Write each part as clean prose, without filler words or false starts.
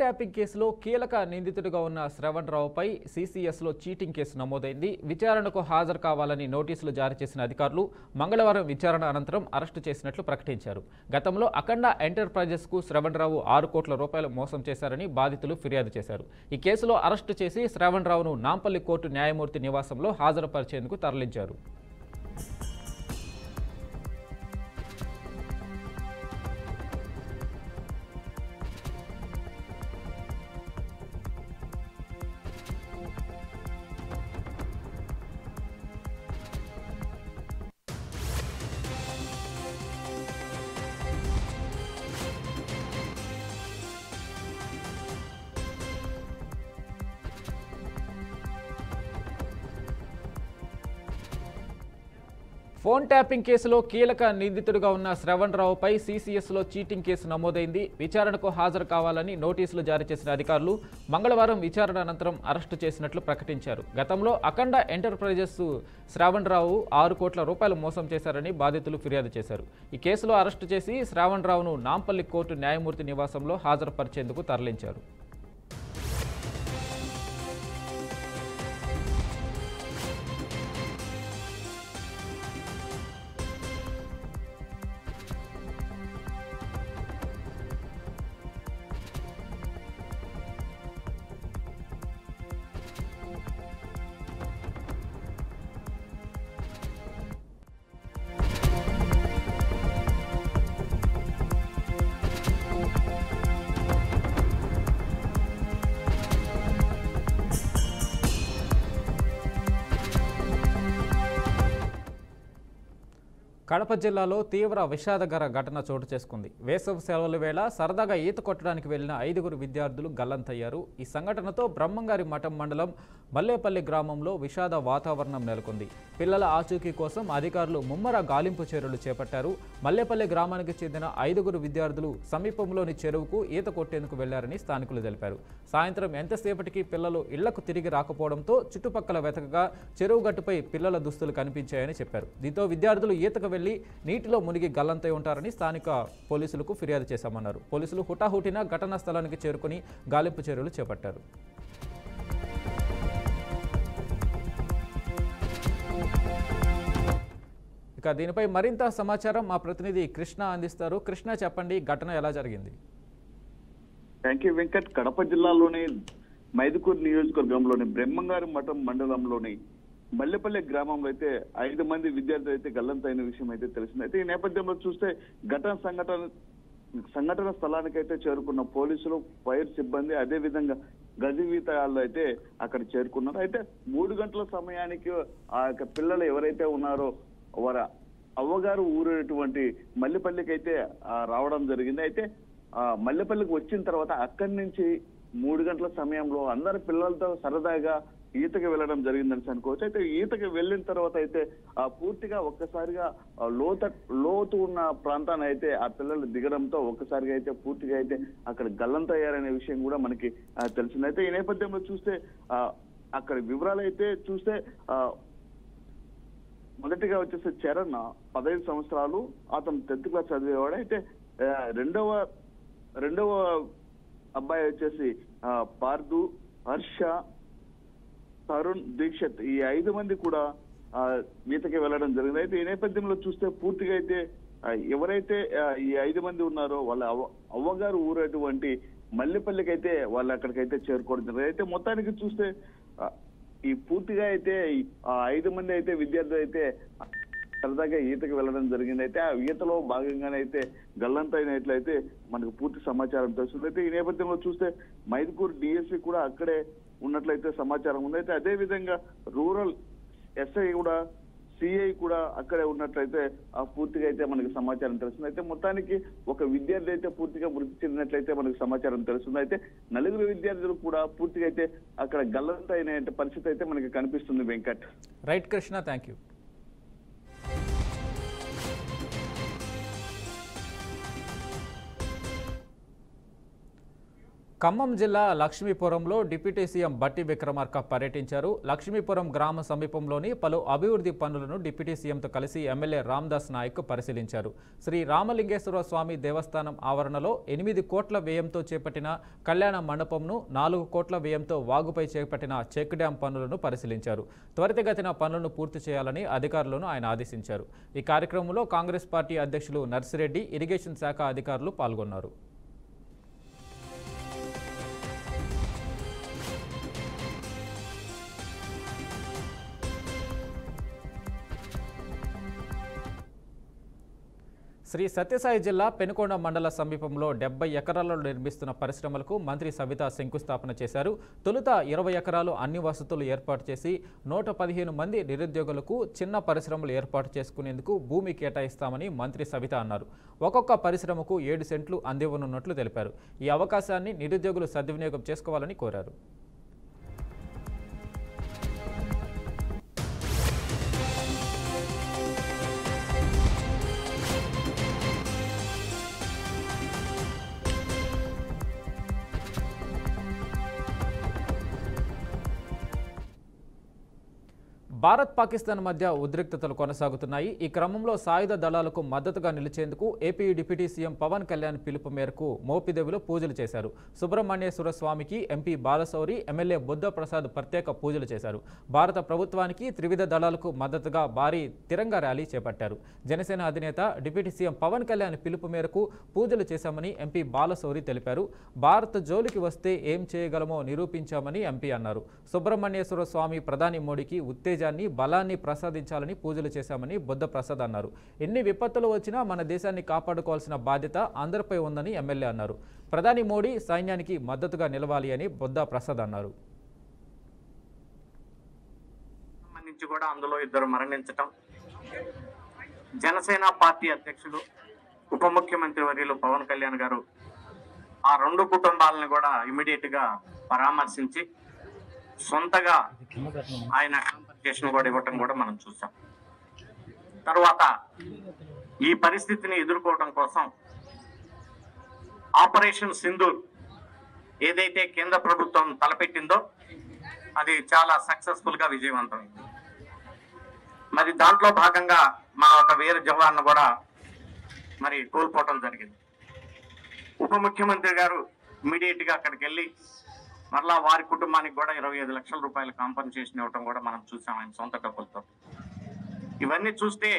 Tapping కేసులో కీలక నిందితుడిగా ఉన్న శ్రవణ్ రావుపై సీసీఎస్లో చీటింగ్ కేసు నమోదైంది. విచారణకు హాజరు కావాలని నోటీసులు జారీ చేసిన అధికారులు మంగళవారం విచారణ అనంతరం అరెస్టు చేసినట్లు ప్రకటించారు. గతంలో అఖండ ఎంటర్ప్రైజెస్కు శ్రవణ్ రావు 6 కోట్ల రూపాయలు మోసం చేశారని బాధితులు ఫిర్యాదు చేశారు. ఈ కేసులో అరెస్టు చేసి శ్రవణ్ రావును నాంపల్లి కోర్టు న్యాయమూర్తి నివాసంలో హాజరుపరిచేందుకు తరలించారు. ఫోన్ ట్యాపింగ్ కేసులో కీలక నిందితుడిగా ఉన్న శ్రవణ్ రావుపై సీసీఎస్లో చీటింగ్ కేసు నమోదైంది. విచారణకు హాజరు కావాలని నోటీసులు జారీ చేసిన అధికారులు మంగళవారం విచారణ అనంతరం అరెస్టు చేసినట్లు ప్రకటించారు. గతంలో అఖండ ఎంటర్ప్రైజెస్ శ్రవణ్ రావు 6 కోట్ల రూపాయలు మోసం చేశారని బాధితులు ఫిర్యాదు చేశారు. ఈ కేసులో అరెస్టు చేసి శ్రవణ్ రావును నాంపల్లి కోర్టు న్యాయమూర్తి నివాసంలో హాజరుపరిచేందుకు తరలించారు. కడప జిల్లాలో తీవ్ర విషాదకర ఘటన చోటు చేసుకుంది. వేసవి సెలవుల వేళ సరదాగా ఈత కొట్టడానికి వెళ్లిన 5 విద్యార్థులు గల్లంతయ్యారు. ఈ సంఘటనతో బ్రహ్మంగారి మఠం మండలం మల్లేపల్లి గ్రామంలో విషాద వాతావరణం నెలకొంది. పిల్లల ఆచూకీ కోసం అధికారులు ముమ్మర గాలింపు చర్యలు చేపట్టారు. మల్లేపల్లి గ్రామానికి చెందిన 5 విద్యార్థులు సమీపంలోని చెరువుకు ఈత కొట్టేందుకు వెళ్లారని స్థానికులు తెలిపారు. సాయంత్రం ఎంతసేపటికి పిల్లలు ఇళ్లకు తిరిగి రాకపోవడంతో చుట్టుపక్కల వెతకగా చెరువు గట్టుపై పిల్లల దుస్తులు కనిపించాయని చెప్పారు. దీంతో విద్యార్థులు ఈతకు వెళ్లి నీటిలో మునిగి గల్లంతై ఉంటారని స్థానిక పోలీసులకు ఫిర్యాదు చేశామన్నారు. పోలీసులు హుటాహుటిన ఘటనా స్థలానికి చేరుకుని గాలింపు చర్యలు చేపట్టారు. ఇక దీనిపై మరింత సమాచారం మా ప్రతినిధి కృష్ణ అందిస్తారు. కృష్ణ, చెప్పండి, ఘటన ఎలా జరిగింది? Thank you Venkat. కడప జిల్లాలోని మైదుకూరు నియోజకవర్గంలోని బ్రహ్మంగారి మఠం మండలంలోని మల్లెపల్లి గ్రామంలో అయితే 5 మంది విద్యార్థులు అయితే గల్లంతైన విషయం అయితే తెలిసింది. అయితే ఈ నేపథ్యంలో చూస్తే సంఘటన స్థలానికైతే చేరుకున్న పోలీసులు, ఫైర్ సిబ్బంది, అదే విధంగా గజవీతాలు అయితే అక్కడ చేరుకున్నారు. అయితే 3 గంటల సమయానికి ఆ యొక్క పిల్లలు ఎవరైతే ఉన్నారో వారి అవ్వగారు ఊరేటువంటి మల్లెపల్లికి అయితే రావడం జరిగింది. అయితే మల్లెపల్లికి వచ్చిన తర్వాత అక్కడి నుంచి 3 గంటల సమయంలో అందరు పిల్లలతో సరదాగా ఈతకి వెళ్ళడం జరిగిందని అనుకోవచ్చు. అయితే ఈతకి వెళ్ళిన తర్వాత అయితే పూర్తిగా ఒక్కసారిగా లోతు ఉన్న ప్రాంతాన్ని అయితే ఆ పిల్లలు దిగడంతో ఒక్కసారిగా అయితే పూర్తిగా అయితే అక్కడ గల్లంతయ్యారనే విషయం కూడా మనకి తెలిసింది. అయితే ఈ నేపథ్యంలో చూస్తే అక్కడ వివరాలు అయితే చూస్తే మొదటిగా వచ్చేసి చరణ్ 15 సంవత్సరాలు, అతను 10th క్లాస్ చదివేవాడు. అయితే రెండవ అబ్బాయి వచ్చేసి పార్దు, హర్ష, తరుణ్, దీక్షిత్, ఈ 5 మంది కూడా ఈతకి వెళ్ళడం జరిగింది. అయితే ఈ నేపథ్యంలో చూస్తే పూర్తిగా అయితే ఎవరైతే ఈ 5 మంది ఉన్నారో వాళ్ళ అవ్వగారు ఊరేటువంటి మల్లెపల్లికి అయితే వాళ్ళు అక్కడికైతే చేరుకోవడం జరిగింది. అయితే మొత్తానికి చూస్తే ఈ పూర్తిగా అయితే 5 మంది అయితే విద్యార్థులు అయితే సరదాగా ఈతకి వెళ్ళడం జరిగింది. అయితే ఆ ఈతలో భాగంగానే అయితే గల్లంతైనట్లయితే మనకు పూర్తి సమాచారం తెలుస్తుంది. అయితే ఈ నేపథ్యంలో చూస్తే మైదుకూరు డిఎస్పీ కూడా అక్కడే ఉన్నట్లయితే సమాచారం ఉంది. అయితే అదే విధంగా రూరల్ ఎస్ఐ కూడా, సిఐ కూడా అక్కడే ఉన్నట్లయితే పూర్తిగా అయితే మనకు సమాచారం తెలుస్తుంది. అయితే మొత్తానికి ఒక విద్యార్థి అయితే పూర్తిగా మృతి చెందినట్లయితే మనకు సమాచారం తెలుస్తుంది. అయితే 4 విద్యార్థులు కూడా పూర్తిగా అయితే అక్కడ గల్లంతైన పరిస్థితి అయితే మనకి కనిపిస్తుంది Venkat. Right Krishna, thank you. Khammam జిల్లా లక్ష్మీపురంలో డిప్యూటీ సీఎం బట్టి విక్రమార్క పర్యటించారు. లక్ష్మీపురం గ్రామ సమీపంలోని పలు అభివృద్ధి పనులను డిప్యూటీ సీఎంతో కలిసి ఎమ్మెల్యే రామదాస్ నాయక్ పరిశీలించారు. శ్రీ రామలింగేశ్వర స్వామి దేవస్థానం ఆవరణలో 8 కోట్ల వ్యయంతో చేపట్టిన కళ్యాణ మండపంను, 4 కోట్ల వ్యయంతో వాగుపై చేపట్టిన చెక్ డ్యాం పనులను పరిశీలించారు. త్వరితగతిన పనులను పూర్తి చేయాలని అధికారులను ఆయన ఆదేశించారు. ఈ కార్యక్రమంలో కాంగ్రెస్ పార్టీ అధ్యక్షులు నర్సిరెడ్డి, ఇరిగేషన్ శాఖ అధికారులు పాల్గొన్నారు. శ్రీ సత్యసాయి జిల్లా పెనుకొండ మండల సమీపంలో 70 ఎకరాలలో నిర్మిస్తున్న పరిశ్రమలకు మంత్రి సవిత శంకుస్థాపన చేశారు. తొలుత 20 ఎకరాలు అన్ని వసతులు ఏర్పాటు చేసి 115 మంది నిరుద్యోగులకు చిన్న పరిశ్రమలు ఏర్పాటు చేసుకునేందుకు భూమి కేటాయిస్తామని మంత్రి సవిత అన్నారు. ఒక్కొక్క పరిశ్రమకు 7 సెంట్లు అందివ్వనున్నట్లు తెలిపారు. ఈ అవకాశాన్ని నిరుద్యోగులు సద్వినియోగం చేసుకోవాలని కోరారు. భారత్ పాకిస్తాన్ మధ్య ఉద్రిక్తతలు కొనసాగుతున్నాయి. ఈ క్రమంలో సాయుధ దళాలకు మద్దతుగా నిలిచేందుకు AP deputy CM Pawan Kalyan పిలుపు మేరకు మోపిదేవిలో పూజలు చేశారు. సుబ్రహ్మణ్యేశ్వర స్వామికి ఎంపీ బాలశౌరి, ఎమ్మెల్యే బుద్ధప్రసాద్ ప్రత్యేక పూజలు చేశారు. భారత ప్రభుత్వానికి త్రివిధ దళాలకు మద్దతుగా భారీ తిరంగా ర్యాలీ చేపట్టారు. జనసేన అధినేత డిప్యూటీ సీఎం పవన్ కళ్యాణ్ పిలుపు మేరకు పూజలు చేశామని ఎంపీ బాలశౌరి తెలిపారు. భారత్ జోలికి వస్తే ఏం చేయగలమో నిరూపించామని ఎంపీ అన్నారు. సుబ్రహ్మణ్యేశ్వర స్వామి ప్రధాని మోడీకి ఉత్తేజాన్ని, బలాన్ని ప్రసాదించాలని పూజలు చేశామని బుద్ధప్రసాద్ అన్నారు. ఎన్ని విపత్తులు వచ్చినా మన దేశాన్ని కాపాడుకోవాల్సిన బాధ్యత అందరిపై ఉందని ఎమ్మెల్యే అన్నారు. ప్రధాని మోడీ సైన్యానికి మద్దతుగా నిలవాలి అని బుద్ధప్రసాద్ అన్నారు. సంబంధించి కూడా అందులో 2 మరణించటం, జనసేన పార్టీ అధ్యక్షుడు ఉప ముఖ్యమంత్రి వర్యులు పవన్ కళ్యాణ్ గారు ఆ 2 కుటుంబాలను కూడా ఇమీడియట్ గా పరామర్శించి సొంతగా ఆయన కాంపన్సేషన్ కూడా ఇవ్వటం కూడా మనం చూసాం. తర్వాత ఈ పరిస్థితిని ఎదుర్కోవడం కోసం ఆపరేషన్ సింధూర్ ఏదైతే కేంద్ర ప్రభుత్వం తలపెట్టిందో అది చాలా సక్సెస్ఫుల్ గా విజయవంతమైంది. మరి దాంట్లో భాగంగా మా ఒక వీర జవాన్ కూడా మరి కోల్పోవటం జరిగింది. ఉప ముఖ్యమంత్రి గారు ఇమీడియట్ గా అక్కడికి వెళ్ళి మరలా వారి కుటుంబానికి కూడా 25 లక్షల రూపాయల కాంపన్సేషన్ ఇవ్వటం కూడా మనం చూసాం ఆయన సొంత డబ్బులతో. ఇవన్నీ చూస్తే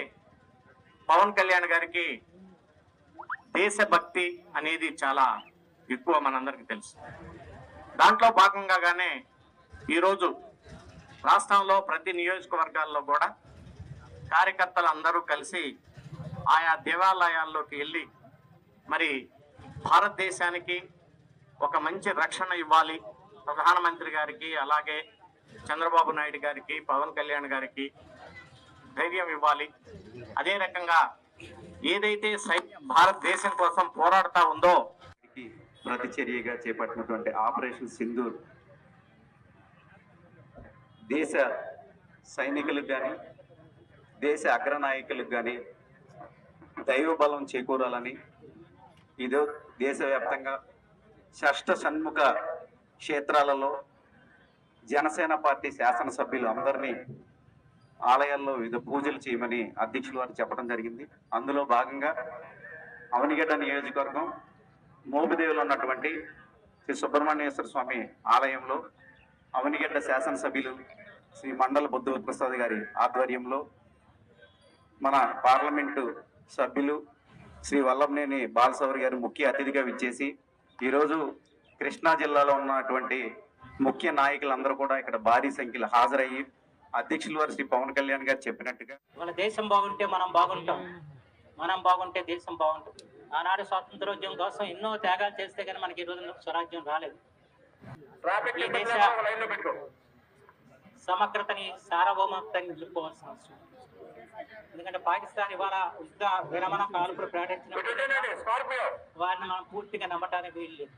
పవన్ కళ్యాణ్ గారికి దేశభక్తి అనేది చాలా ఎక్కువ మనందరికీ తెలుసు. దాంట్లో భాగంగానే ఈరోజు రాష్ట్రంలో ప్రతి నియోజకవర్గాల్లో కూడా కార్యకర్తలు అందరూ కలిసి ఆయా దేవాలయాల్లోకి వెళ్ళి మరి భారతదేశానికి ఒక మంచి రక్షణ ఇవ్వాలి, ప్రధానమంత్రి గారికి, అలాగే చంద్రబాబు నాయుడు గారికి, పవన్ కళ్యాణ్ గారికి ధైర్యం ఇవ్వాలి. అదే రకంగా ఏదైతే సైన్యం భారతదేశం కోసం పోరాడుతూ ఉందో ప్రతిచర్యగా చేపట్టినటువంటి ఆపరేషన్ సింధూర్ దేశ సైనికులకు కానీ దేశ అగ్రనాయకులకు కానీ దైవ బలం చేకూరాలని ఇదో దేశవ్యాప్తంగా షష్ఠ షణ్ముఖ క్షేత్రాలలో జనసేన పార్టీ శాసనసభ్యులు అందరినీ ఆలయాల్లో వివిధ పూజలు చేయమని అధ్యక్షుల వారు చెప్పడం జరిగింది. అందులో భాగంగా అవనిగడ్డ నియోజకవర్గం మోపిదేవిలో ఉన్నటువంటి శ్రీ సుబ్రహ్మణ్యేశ్వర స్వామి ఆలయంలో అవనిగడ్డ శాసనసభ్యులు శ్రీ మండల బుద్ధప్రసాద్ గారి ఆధ్వర్యంలో మన పార్లమెంటు సభ్యులు శ్రీ వల్లభనేని బాలశౌరి గారు ముఖ్య అతిథిగా విచ్చేసి ఈరోజు కృష్ణా జిల్లాలో ఉన్నటువంటి ముఖ్య నాయకులందరూ కూడా ఇక్కడ భారీ సంఖ్యలో హాజరయ్యి అధ్యక్షుల వారు శ్రీ పవన్ కళ్యాణ్ గారు చెప్పినట్టుగా మన దేశం బాగుంటే మనం బాగుంటాం, మనం బాగుంటే దేశం బాగుంటుంది. ఆనాడు స్వాతంత్రోద్యమం కోసం ఎన్నో త్యాగాలు చేస్తే కానీ మనకి ఈ రోజు స్వరాజ్యం రాలేదు. ఈ దేశ సమగ్రతని, సార్వభౌమత్వాన్ని నిలుపుకోవాల్సిన అవసరం. ఎందుకంటే పాకిస్తాన్ ఇవాళ యుద్ధ విరమణ కాల్పులు ప్రకటించినప్పుడు వారిని మనం పూర్తిగా నమ్మటానికి వీలు లేదు.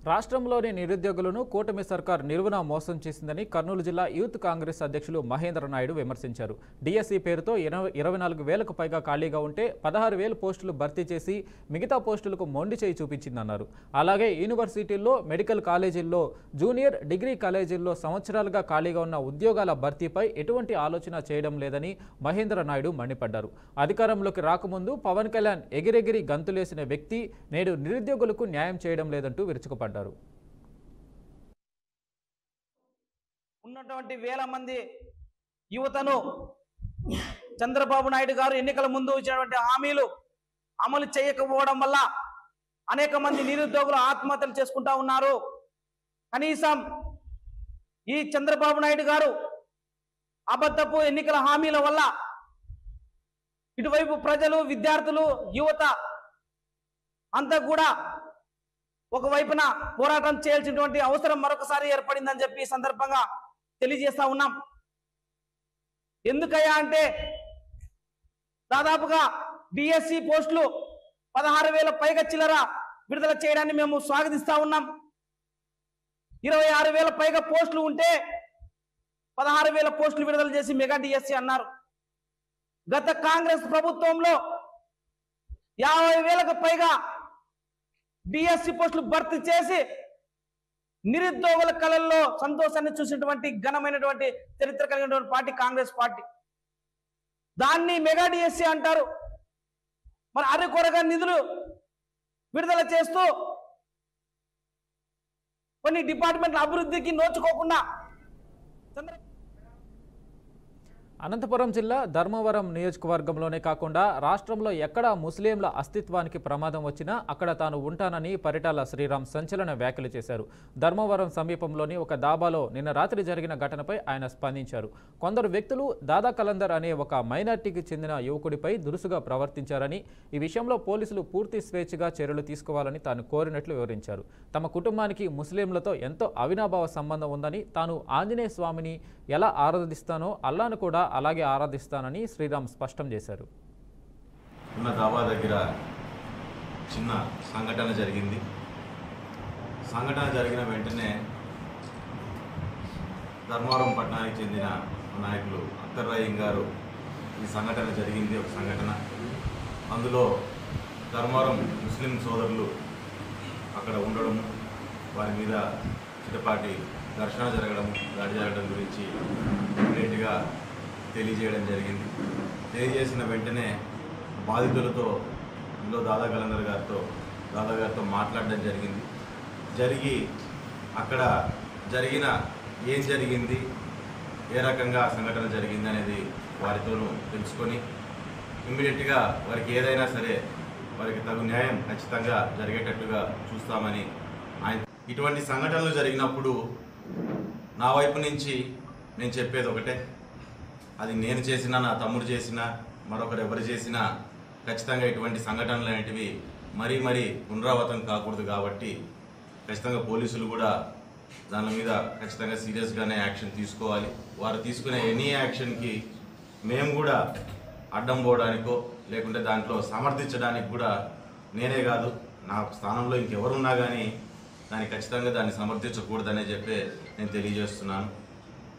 రాష్ట్రంలోని నిరుద్యోగులను కూటమి సర్కార్ నిలువునా మోసం చేసిందని కర్నూలు జిల్లా యూత్ కాంగ్రెస్ అధ్యక్షులు మహేంద్ర నాయుడు విమర్శించారు. డిఎస్సి పేరుతో 24,000కు పైగా ఖాళీగా ఉంటే 16,000 పోస్టులు భర్తీ చేసి మిగతా పోస్టులకు మొండి చేయి చూపించిందన్నారు. అలాగే యూనివర్సిటీల్లో, మెడికల్ కాలేజీల్లో, జూనియర్ డిగ్రీ కాలేజీల్లో సంవత్సరాలుగా ఖాళీగా ఉన్న ఉద్యోగాల భర్తీపై ఎటువంటి ఆలోచన చేయడం లేదని మహేంద్ర నాయుడు మండిపడ్డారు. అధికారంలోకి రాకముందు పవన్ కళ్యాణ్ ఎగిరెగిరి గంతులేసిన వ్యక్తి నేడు నిరుద్యోగులకు న్యాయం చేయడం లేదంటూ విరుచుకుపడ్డారు. ఉన్నటువంటి వేల మంది యువతను చంద్రబాబు నాయుడు గారు ఎన్నికల ముందు ఇచ్చినటువంటి హామీలు అమలు చేయకపోవడం వల్ల అనేక మంది నిరుద్యోగులు ఆత్మహత్యలు చేసుకుంటా ఉన్నారు. కనీసం ఈ చంద్రబాబు నాయుడు గారు అబద్ధపు ఎన్నికల హామీల వల్ల ఇటువైపు ప్రజలు, విద్యార్థులు, యువత అంతా కూడా ఒకవైపున పోరాటం చేయాల్సినటువంటి అవసరం మరొకసారి ఏర్పడిందని చెప్పి ఈ సందర్భంగా తెలియజేస్తా ఉన్నాం. ఎందుకయ్యా అంటే దాదాపుగా బిఎస్సి పోస్టులు 16,000 పైగా చిల్లర విడుదల చేయడాన్ని మేము స్వాగతిస్తా ఉన్నాం. 26,000 పైగా పోస్టులు ఉంటే 16,000 పోస్టులు విడుదల చేసి మెగా డిఎస్సి అన్నారు. గత కాంగ్రెస్ ప్రభుత్వంలో 50,000కు పైగా డిఎస్సి పోస్టులు భర్తీ చేసి నిరుద్యోగుల కళల్లో సంతోషాన్ని చూసినటువంటి ఘనమైనటువంటి చరిత్ర కలిగినటువంటి పార్టీ కాంగ్రెస్ పార్టీ. దాన్ని మెగా డిఎస్సి అంటారు. మరి అరకొరగా నిధులు విడుదల చేస్తూ కొన్ని డిపార్ట్మెంట్ల అభివృద్ధికి నోచుకోకుండా అనంతపురం జిల్లా ధర్మవరం నియోజకవర్గంలోనే కాకుండా రాష్ట్రంలో ఎక్కడ ముస్లింల అస్తిత్వానికి ప్రమాదం వచ్చినా అక్కడ తాను ఉంటానని పరిటాల శ్రీరామ్ సంచలన వ్యాఖ్యలు చేశారు. ధర్మవరం సమీపంలోని ఒక దాబాలో నిన్న రాత్రి జరిగిన ఘటనపై ఆయన స్పందించారు. కొందరు వ్యక్తులు దాదా కలందర్ అనే ఒక మైనార్టీకి చెందిన యువకుడిపై దురుసుగా ప్రవర్తించారని, ఈ విషయంలో పోలీసులు పూర్తి స్వేచ్ఛగా చర్యలు తీసుకోవాలని తాను కోరినట్లు వివరించారు. తమ కుటుంబానికి ముస్లింలతో ఎంతో అవినాభావ సంబంధం ఉందని, తాను ఆంజనేయ స్వామిని ఎలా ఆరాధిస్తానో అల్లాను కూడా అలాగే ఆరాధిస్తానని శ్రీరామ్ స్పష్టం చేశారు. ఉన్న దాబా దగ్గర చిన్న సంఘటన జరిగింది. సంఘటన జరిగిన వెంటనే ధర్మవరం పట్టణానికి చెందిన నాయకులు అఖ్తర్ రహీం గారు ఈ సంఘటన జరిగింది ఒక సంఘటన. అందులో ధర్మవరం ముస్లిం సోదరులు అక్కడ ఉండడం, వారి మీద చిటపాటి ఘర్షణ జరగడం, దాడి జరగడం గురించి ఇమీడియట్గా తెలియజేయడం జరిగింది. తెలియజేసిన వెంటనే బాధితులతో ఇందులో దాదా కలందర్ గారితో మాట్లాడడం జరిగి అక్కడ ఏం జరిగింది, ఏ రకంగా సంఘటన జరిగింది అనేది వారితోనూ తెలుసుకొని ఇమ్మీడియట్గా వారికి ఏదైనా సరే వారికి తగు న్యాయం ఖచ్చితంగా జరిగేటట్టుగా చూస్తామని ఆయన. ఇటువంటి సంఘటనలు జరిగినప్పుడు నా వైపు నుంచి నేను చెప్పేది ఒకటే, అది నేను చేసినా, నా తమ్ముడు చేసినా, మరొకరు ఎవరు చేసినా ఖచ్చితంగా ఇటువంటి సంఘటనలు అనేటివి మరీ పునరావృతం కాకూడదు. కాబట్టి ఖచ్చితంగా పోలీసులు కూడా దాని మీద ఖచ్చితంగా సీరియస్గానే యాక్షన్ తీసుకోవాలి. వారు తీసుకునే ఎనీ యాక్షన్కి మేము కూడా అడ్డం పోవడానికో లేకుంటే దాంట్లో సమర్థించడానికి కూడా నేనే కాదు, నా స్థానంలో ఇంకెవరున్నా కానీ దాన్ని ఖచ్చితంగా దాన్ని సమర్థించకూడదనే చెప్పి నేను తెలియజేస్తున్నాను.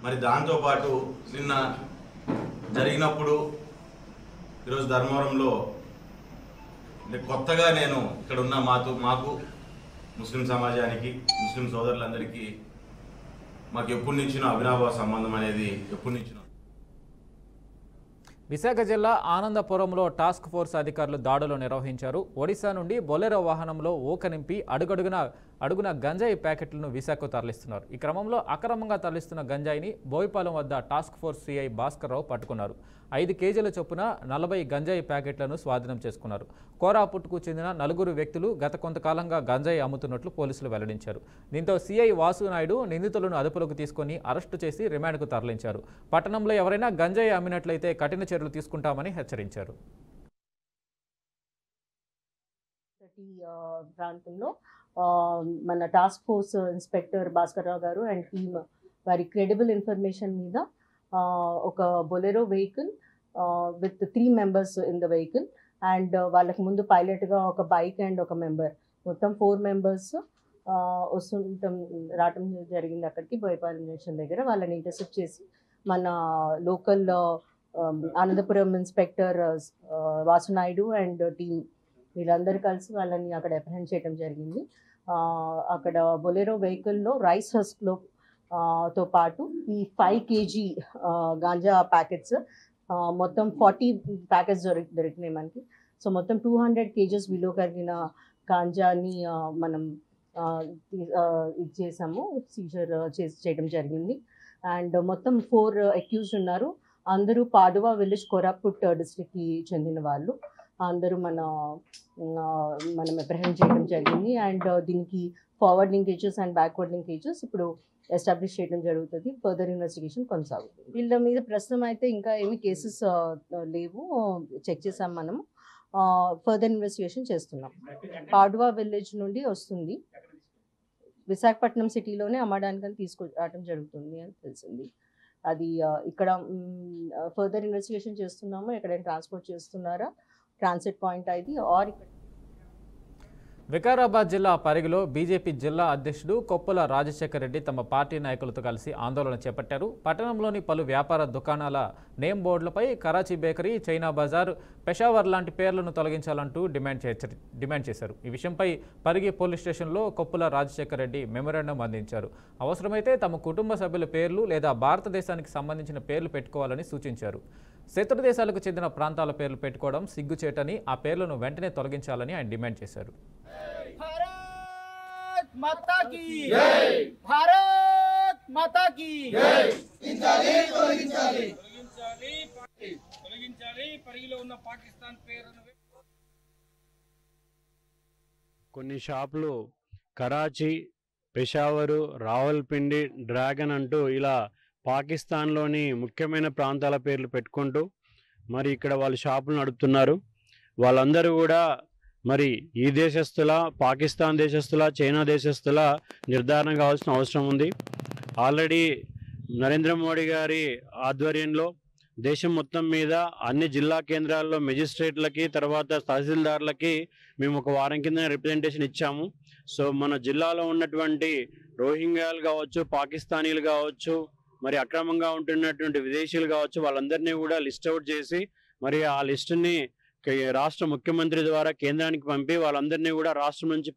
మరి దాంతోపాటు నిన్న జరిగినప్పుడు ఈరోజు ధర్మవరంలో కొత్తగా నేను ఇక్కడ ఉన్న మాకు ముస్లిం సమాజానికి, ముస్లిం సోదరులందరికీ మాకు ఎప్పటి నుంచినో అవినాభావ సంబంధం అనేది ఎప్పటి నుంచినో. విశాఖ జిల్లా ఆనందపురంలో టాస్క్ ఫోర్స్ అధికారులు దాడులు నిర్వహించారు. ఒడిశా నుండి బొలెరో వాహనంలో ఊక నింపి అడుగున గంజాయి ప్యాకెట్లను విశాఖకు తరలిస్తున్నారు. ఈ క్రమంలో అక్రమంగా తరలిస్తున్న గంజాయిని బోయిపాలెం వద్ద టాస్క్ ఫోర్స్ సిఐ భాస్కర్రావు పట్టుకున్నారు. 5 కేజీల చొప్పున 40 గంజాయి ప్యాకెట్లను స్వాధీనం చేసుకున్నారు. కోరాపుట్టుకు చెందిన 4 వ్యక్తులు గత కొంతకాలంగా గంజాయి అమ్ముతున్నట్లు పోలీసులు వెల్లడించారు. దీంతో సిఐ వాసునాయుడు నిందితులను అదుపులోకి తీసుకుని అరెస్టు చేసి రిమాండ్కు తరలించారు. పట్టణంలో ఎవరైనా గంజాయి అమ్మినట్లయితే కఠిన చర్యలు తీసుకుంటామని హెచ్చరించారు. ప్రాంతంలో మన టాస్క్ ఫోర్స్ ఇన్స్పెక్టర్ భాస్కర్రావు గారు అండ్ టీమ్ వారి క్రెడిబుల్ ఇన్ఫర్మేషన్ మీద ఒక Bolero vehicle with 3 members in the vehicle and వాళ్ళకి ముందు పైలట్గా ఒక బైక్ అండ్ ఒక మెంబర్, మొత్తం 4 members రావటం జరిగింది అక్కడికి బోయపాలెం జంక్షన్ దగ్గర. వాళ్ళని ఇంటర్సెప్ట్ చేసి మన local Anantapuram inspector Vasu Naidu and team వీళ్ళందరూ కలిసి వాళ్ళని అక్కడ అప్రహెండ్ చేయడం జరిగింది. అక్కడ బొలెరో వెహికల్లో రైస్ హస్క్లో తో పాటు ఈ 5 kg గాంజా ప్యాకెట్స్, మొత్తం 40 ప్యాకెట్స్ దొరికినాయి మనకి. సో మొత్తం 200 kgs విలువ కలిగిన గాంజాని మనం ఇది చేసాము, సీజర్ చేయడం జరిగింది. అండ్ మొత్తం 4 అక్యూజ్డ్ ఉన్నారు. అందరూ పాడువా విలేజ్ కోరాపుట్ డిస్ట్రిక్ట్కి చెందిన వాళ్ళు. అందరూ మనం అప్రహెండ్ చేయడం జరిగింది. అండ్ దీనికి forward linkages and backward linkages ఇప్పుడు ఎస్టాబ్లిష్ చేయడం జరుగుతుంది. ఫర్దర్ ఇన్వెస్టిగేషన్ కొనసాగుతుంది. వీళ్ళ మీద ప్రస్తుతం అయితే ఇంకా ఏమి కేసెస్ లేవు, చెక్ చేసాం మనం. ఫర్దర్ ఇన్వెస్టిగేషన్ చేస్తున్నాం. పాడువా విలేజ్ నుండి వస్తుంది, విశాఖపట్నం సిటీలోనే అమ్మడానికని తీసుకురావడం జరుగుతుంది అని తెలిసింది. అది ఇక్కడ ఫర్దర్ ఇన్వెస్టిగేషన్ చేస్తున్నాము. ఎక్కడైనా ట్రాన్స్పోర్ట్ చేస్తున్నారా, ట్రాన్సిట్ పాయింట్ అది ఆర్ ఇక్కడ. వికారాబాద్ జిల్లా పరిగిలో బీజేపీ జిల్లా అధ్యక్షుడు కొప్పుల రాజశేఖర్ రెడ్డి తమ పార్టీ నాయకులతో కలిసి ఆందోళన చేపట్టారు. పట్టణంలోని పలు వ్యాపార దుకాణాల నేమ్ బోర్డులపై Karachi bakery, China bazaar, Peshawar లాంటి పేర్లను తొలగించాలంటూ డిమాండ్ చేశారు. ఈ విషయంపై పరిగి పోలీస్ స్టేషన్లో కొప్పుల రాజశేఖర్ రెడ్డి మెమోరాండం అందించారు. అవసరమైతే తమ కుటుంబ సభ్యుల పేర్లు లేదా భారతదేశానికి సంబంధించిన పేర్లు పెట్టుకోవాలని సూచించారు. శత్రు దేశాలకు చెందిన ప్రాంతాల పేర్లు పెట్టుకోవడం సిగ్గుచేటని, ఆ పేర్లను వెంటనే తొలగించాలని ఆయన డిమాండ్ చేశారు. भारत माता की जय, भारत माता की जय. తొలగించాలి పరిగిలో ఉన్న పాకిస్తాన్ పేరును. కొన్ని షాపులు కరాచీ, పెషావరు, రావల్పిండి, డ్రాగన్ అంటూ ఇలా పాకిస్తాన్లోని ముఖ్యమైన ప్రాంతాల పేర్లు పెట్టుకుంటూ మరి ఇక్కడ వాళ్ళు షాపులు నడుపుతున్నారు. వాళ్ళందరూ కూడా మరి ఈ దేశస్తుల, పాకిస్తాన్ దేశస్తుల, చైనా దేశస్తుల నిర్ధారణ కావాల్సిన అవసరం ఉంది. ఆల్రెడీ నరేంద్ర మోడీ గారి ఆధ్వర్యంలో దేశం మొత్తం మీద అన్ని జిల్లా కేంద్రాల్లో మెజిస్ట్రేట్లకి, తర్వాత తహసీల్దార్లకి మేము ఒక వారం కింద రిప్రజెంటేషన్ ఇచ్చాము. సో మన జిల్లాలో ఉన్నటువంటి రోహింగ్యాలు కావచ్చు, పాకిస్తానీలు కావచ్చు, మరి అక్రమంగా ఉంటున్నటువంటి విదేశీయులు కావచ్చు, వాళ్ళందరినీ కూడా లిస్ట్ అవుట్ చేసి మరి ఆ లిస్టుని రాష్ట్ర ముఖ్యమంత్రి ద్వారా కేంద్రానికి పంపి వాళ్ళందరినీ కూడా రాష్ట్రం నుంచి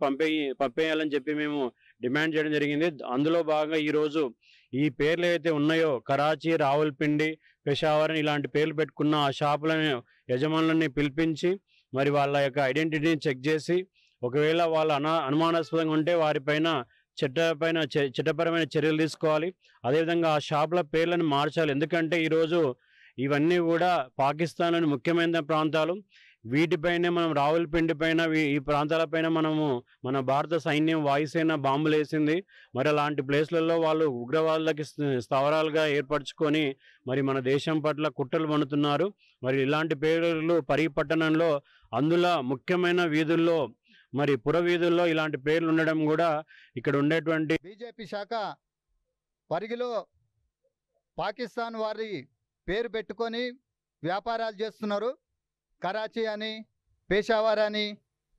పంపేయాలని చెప్పి మేము డిమాండ్ చేయడం జరిగింది. అందులో భాగంగా ఈరోజు ఈ పేర్లు ఏవైతే ఉన్నాయో కరాచీ, రావల్పిండి, పెషావర్ ఇలాంటి పేర్లు పెట్టుకున్న ఆ షాపులను యజమానులని పిలిపించి మరి వాళ్ళ యొక్క ఐడెంటిటీని చెక్ చేసి ఒకవేళ వాళ్ళ అనుమానాస్పదంగా ఉంటే వారిపైన చట్టపరమైన చర్యలు తీసుకోవాలి. అదేవిధంగా ఆ షాపుల పేర్లను మార్చాలి. ఎందుకంటే ఈరోజు ఇవన్నీ కూడా పాకిస్తాన్లోని ముఖ్యమైన ప్రాంతాలు. వీటిపైనే మనం రావల్పిండి పైన ఈ ప్రాంతాలపైన మన భారత సైన్యం, వాయుసేన బాంబులు వేసింది. మరి అలాంటి ప్లేస్లలో వాళ్ళు ఉగ్రవాదులకి స్థావరాలుగా ఏర్పరచుకొని మరి మన దేశం పట్ల కుట్రలు పన్నుతున్నారు. మరి ఇలాంటి పేర్లు పరిగి పట్టణంలో అందులో ముఖ్యమైన వీధుల్లో మరి పురవీధుల్లో ఇలాంటి పేర్లు ఉండడం కూడా ఇక్కడ ఉండేటువంటి బీజేపీ శాఖ పరిగిలో పాకిస్తాన్ వారి పేరు పెట్టుకొని వ్యాపారాలు చేస్తున్నారు. కరాచీ అని, పేషావర్ అని.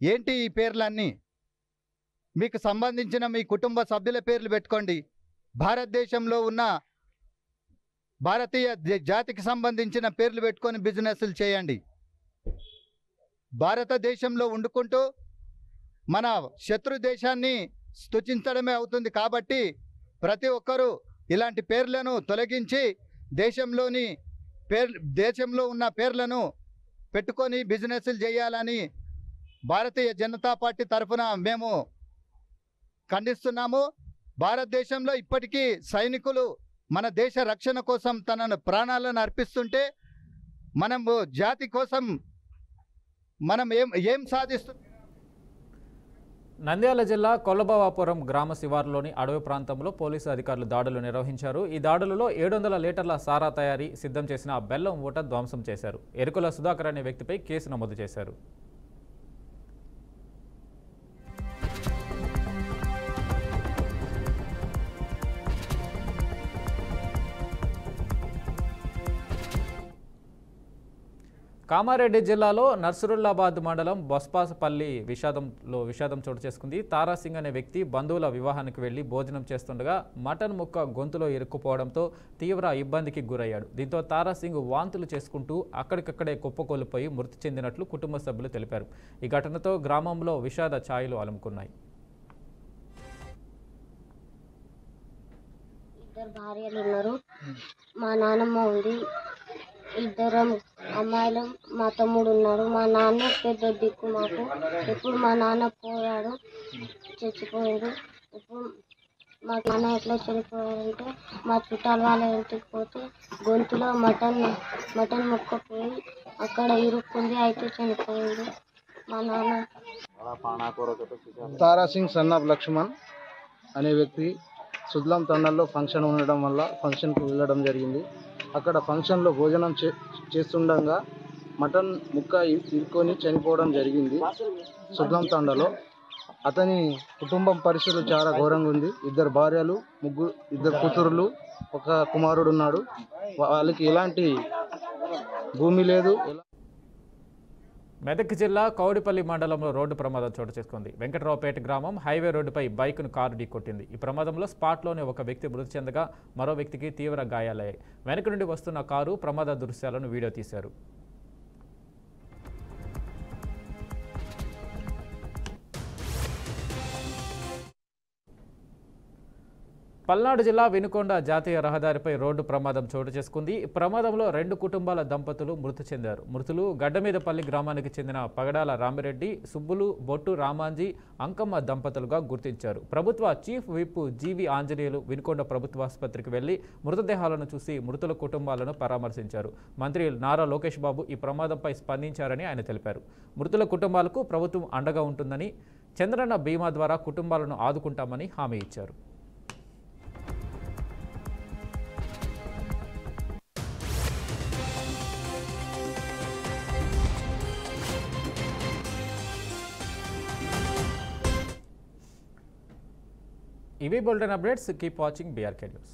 ఏంటి ఈ పేర్లన్నీ? మీకు సంబంధించిన మీ కుటుంబ సభ్యుల పేర్లు పెట్టుకోండి. భారతదేశంలో ఉన్న భారతీయ జాతికి సంబంధించిన పేర్లు పెట్టుకొని బిజినెస్లు చేయండి. భారతదేశంలో వండుకుంటూ మన శత్రు దేశాన్ని స్తుతించడమే అవుతుంది. కాబట్టి ప్రతి ఒక్కరూ ఇలాంటి పేర్లను తొలగించి దేశంలో ఉన్న పేర్లను పెట్టుకొని బిజినెస్లు చేయాలని భారతీయ జనతా పార్టీ తరఫున మేము ఖండిస్తున్నాము. భారతదేశంలో ఇప్పటికీ సైనికులు మన దేశ రక్షణ కోసం తన ప్రాణాలను అర్పిస్తుంటే మనము జాతి కోసం మనం ఏం సాధిస్తున్నాం? నంద్యాల జిల్లా కొల్లబావాపురం గ్రామ శివారులోని అడవి ప్రాంతంలో పోలీసు అధికారులు దాడులు నిర్వహించారు. ఈ దాడులలో 700 లీటర్ల సారా తయారీ సిద్ధం చేసిన బెల్లం ఊట ధ్వంసం చేశారు. ఎరుకుల సుధాకర్ అనే వ్యక్తిపై కేసు నమోదు చేశారు. కామారెడ్డి జిల్లాలో నర్సురుల్లాబాద్ మండలం బొస్పాసపల్లి విషాదం చోటు చేసుకుంది. తారాసింగ్ అనే వ్యక్తి బంధువుల వివాహానికి వెళ్లి భోజనం చేస్తుండగా మటన్ ముక్క గొంతులో ఇరుక్కుపోవడంతో తీవ్ర ఇబ్బందికి గురయ్యాడు. దీంతో తారాసింగ్ వాంతులు చేసుకుంటూ అక్కడికక్కడే కుప్పకూలిపోయి మృతి చెందినట్లు కుటుంబ సభ్యులు తెలిపారు. ఈ ఘటనతో గ్రామంలో విషాద ఛాయలు అలుముకున్నాయి. ఇద్దరు భార్యలు ఉన్నారు, మా నాన్నమ్మ ఉంది, ఇద్దరు అమ్మాయిలు, మా తమ్ముడు ఉన్నాడు. మా నాన్న పెద్ద దిక్కు మాకు. ఇప్పుడు మా నాన్న పోయాడు, చచ్చిపోయాడు. ఇప్పుడు మా నాన్న ఎట్లా చనిపోయాడంటే మా చుట్టాల వాళ్ళ ఇంటికి పోతే గొంతులో మటన్ ముక్క పోయి అక్కడ ఇరుక్కుంది, అయితే చనిపోయాడు మా నాన్న. తారాసింగ్ సన్ ఆఫ్ లక్ష్మణ్ అనే వ్యక్తి సుద్లాం తండాల్లో ఫంక్షన్ ఉండడం వల్ల ఫంక్షన్కి వెళ్ళడం జరిగింది. అక్కడ ఫంక్షన్లో భోజనం చేస్తుండగా మటన్ ముక్క ఇరుక్కొని చనిపోవడం జరిగింది సుద్లాం తండాలో. అతని కుటుంబం పరిస్థితులు చాలా ఘోరంగా ఉంది. ఇద్దరు భార్యలు, ఇద్దరు కూతురులు, ఒక కుమారుడు ఉన్నాడు. వాళ్ళకి ఎలాంటి భూమి లేదు. మెదక్ జిల్లా కౌడిపల్లి మండలంలో రోడ్డు ప్రమాదం చోటు చేసుకుంది. వెంకటరావుపేట గ్రామం హైవే రోడ్డుపై బైక్ను కారు ఢీకొట్టింది. ఈ ప్రమాదంలో స్పాట్లోనే ఒక వ్యక్తి మృతి చెందగా మరో వ్యక్తికి తీవ్ర గాయాలయ్యాయి. వెనక నుండి వస్తున్న కారు ప్రమాద దృశ్యాలను వీడియో తీశారు. పల్నాడు జిల్లా వినుకొండ జాతీయ రహదారిపై రోడ్డు ప్రమాదం చోటు చేసుకుంది. ఈ ప్రమాదంలో 2 కుటుంబాల దంపతులు మృతి చెందారు. మృతులు గడ్డమీదపల్లి గ్రామానికి చెందిన పగడాల రామిరెడ్డి, సుబ్బులు, బొట్టు రామాంజీ, అంకమ్మ దంపతులుగా గుర్తించారు. ప్రభుత్వ చీఫ్ విప్ జీవి ఆంజనేయులు వినుకొండ ప్రభుత్వ ఆసుపత్రికి వెళ్లి మృతదేహాలను చూసి మృతుల కుటుంబాలను పరామర్శించారు. మంత్రి నారా లోకేష్ బాబు ఈ ప్రమాదంపై స్పందించారని ఆయన తెలిపారు. మృతుల కుటుంబాలకు ప్రభుత్వం అండగా ఉంటుందని, చంద్రన్న బీమా ద్వారా కుటుంబాలను ఆదుకుంటామని హామీ ఇచ్చారు. ఇవి bulletin updates. Keep watching BRK news.